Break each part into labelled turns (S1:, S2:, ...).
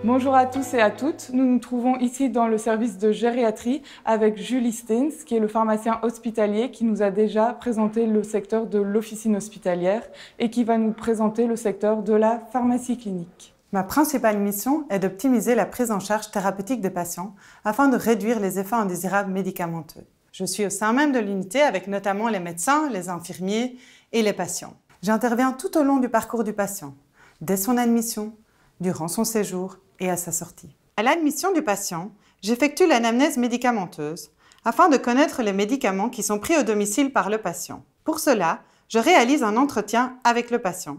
S1: Bonjour à tous et à toutes. Nous nous trouvons ici dans le service de gériatrie avec Julie Steins, qui est le pharmacien hospitalier qui nous a déjà présenté le secteur de l'officine hospitalière et qui va nous présenter le secteur de la pharmacie clinique.
S2: Ma principale mission est d'optimiser la prise en charge thérapeutique des patients afin de réduire les effets indésirables médicamenteux. Je suis au sein même de l'unité avec notamment les médecins, les infirmiers et les patients. J'interviens tout au long du parcours du patient, dès son admission, durant son séjour et à sa sortie. À l'admission du patient, j'effectue l'anamnèse médicamenteuse afin de connaître les médicaments qui sont pris au domicile par le patient. Pour cela, je réalise un entretien avec le patient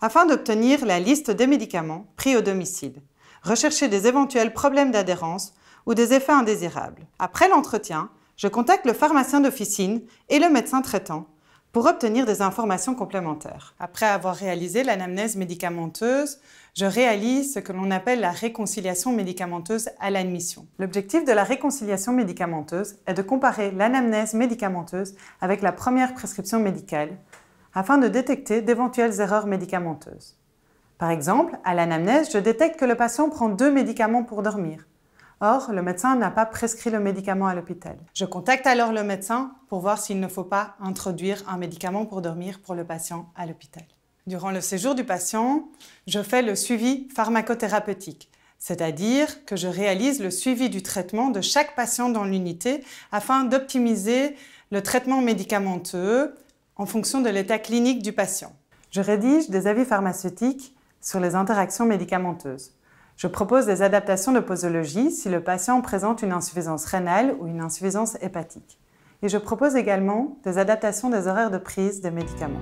S2: afin d'obtenir la liste des médicaments pris au domicile, rechercher des éventuels problèmes d'adhérence ou des effets indésirables. Après l'entretien, je contacte le pharmacien d'officine et le médecin traitant pour obtenir des informations complémentaires. Après avoir réalisé l'anamnèse médicamenteuse, je réalise ce que l'on appelle la réconciliation médicamenteuse à l'admission. L'objectif de la réconciliation médicamenteuse est de comparer l'anamnèse médicamenteuse avec la première prescription médicale afin de détecter d'éventuelles erreurs médicamenteuses. Par exemple, à l'anamnèse, je détecte que le patient prend 2 médicaments pour dormir. Or, le médecin n'a pas prescrit le médicament à l'hôpital. Je contacte alors le médecin pour voir s'il ne faut pas introduire un médicament pour dormir pour le patient à l'hôpital. Durant le séjour du patient, je fais le suivi pharmacothérapeutique, c'est-à-dire que je réalise le suivi du traitement de chaque patient dans l'unité afin d'optimiser le traitement médicamenteux en fonction de l'état clinique du patient. Je rédige des avis pharmaceutiques sur les interactions médicamenteuses. Je propose des adaptations de posologie si le patient présente une insuffisance rénale ou une insuffisance hépatique. Et je propose également des adaptations des horaires de prise des médicaments.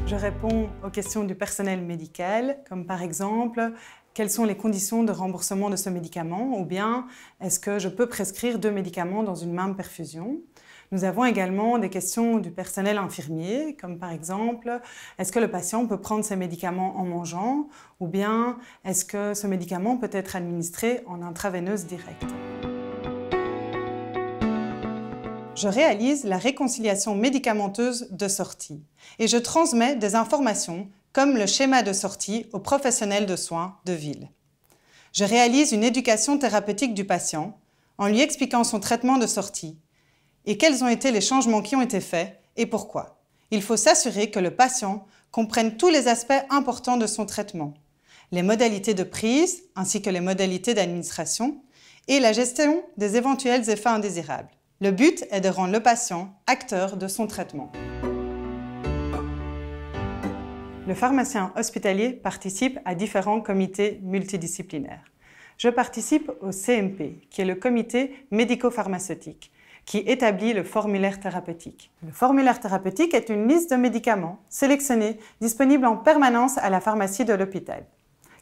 S2: Je réponds aux questions du personnel médical, comme par exemple, quelles sont les conditions de remboursement de ce médicament, ou bien est-ce que je peux prescrire 2 médicaments dans une même perfusion. Nous avons également des questions du personnel infirmier, comme par exemple, est-ce que le patient peut prendre ses médicaments en mangeant, ou bien est-ce que ce médicament peut être administré en intraveineuse directe. Je réalise la réconciliation médicamenteuse de sortie et je transmets des informations comme le schéma de sortie aux professionnels de soins de ville. Je réalise une éducation thérapeutique du patient en lui expliquant son traitement de sortie et quels ont été les changements qui ont été faits et pourquoi. Il faut s'assurer que le patient comprenne tous les aspects importants de son traitement, les modalités de prise ainsi que les modalités d'administration et la gestion des éventuels effets indésirables. Le but est de rendre le patient acteur de son traitement. Le pharmacien hospitalier participe à différents comités multidisciplinaires. Je participe au CMP, qui est le comité médico-pharmaceutique, qui établit le formulaire thérapeutique. Le formulaire thérapeutique est une liste de médicaments sélectionnés disponibles en permanence à la pharmacie de l'hôpital.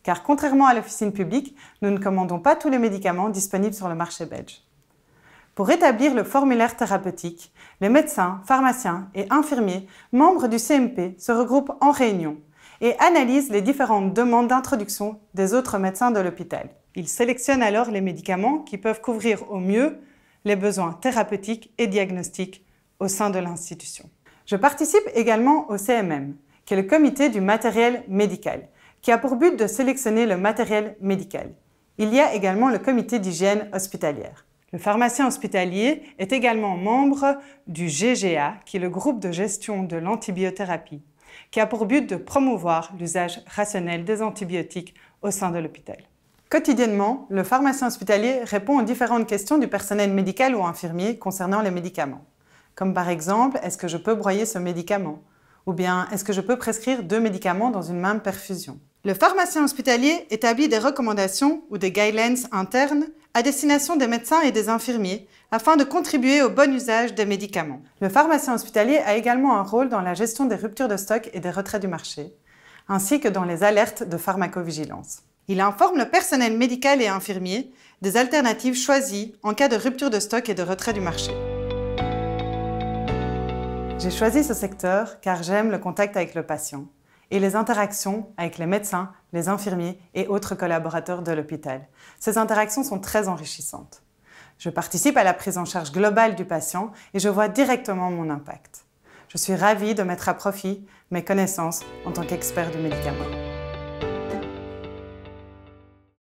S2: Car contrairement à l'officine publique, nous ne commandons pas tous les médicaments disponibles sur le marché belge. Pour établir le formulaire thérapeutique, les médecins, pharmaciens et infirmiers membres du CMP se regroupent en réunion et analysent les différentes demandes d'introduction des autres médecins de l'hôpital. Ils sélectionnent alors les médicaments qui peuvent couvrir au mieux les besoins thérapeutiques et diagnostiques au sein de l'institution. Je participe également au CMM, qui est le comité du matériel médical, qui a pour but de sélectionner le matériel médical. Il y a également le comité d'hygiène hospitalière. Le pharmacien hospitalier est également membre du GGA, qui est le groupe de gestion de l'antibiothérapie, qui a pour but de promouvoir l'usage rationnel des antibiotiques au sein de l'hôpital. Quotidiennement, le pharmacien hospitalier répond aux différentes questions du personnel médical ou infirmier concernant les médicaments. Comme par exemple, est-ce que je peux broyer ce médicament? Ou bien, est-ce que je peux prescrire 2 médicaments dans une même perfusion? Le pharmacien hospitalier établit des recommandations ou des guidelines internes à destination des médecins et des infirmiers afin de contribuer au bon usage des médicaments. Le pharmacien hospitalier a également un rôle dans la gestion des ruptures de stock et des retraits du marché, ainsi que dans les alertes de pharmacovigilance. Il informe le personnel médical et infirmier des alternatives choisies en cas de rupture de stock et de retrait du marché. J'ai choisi ce secteur car j'aime le contact avec le patient et les interactions avec les médecins, les infirmiers et autres collaborateurs de l'hôpital. Ces interactions sont très enrichissantes. Je participe à la prise en charge globale du patient et je vois directement mon impact. Je suis ravie de mettre à profit mes connaissances en tant qu'expert du médicament.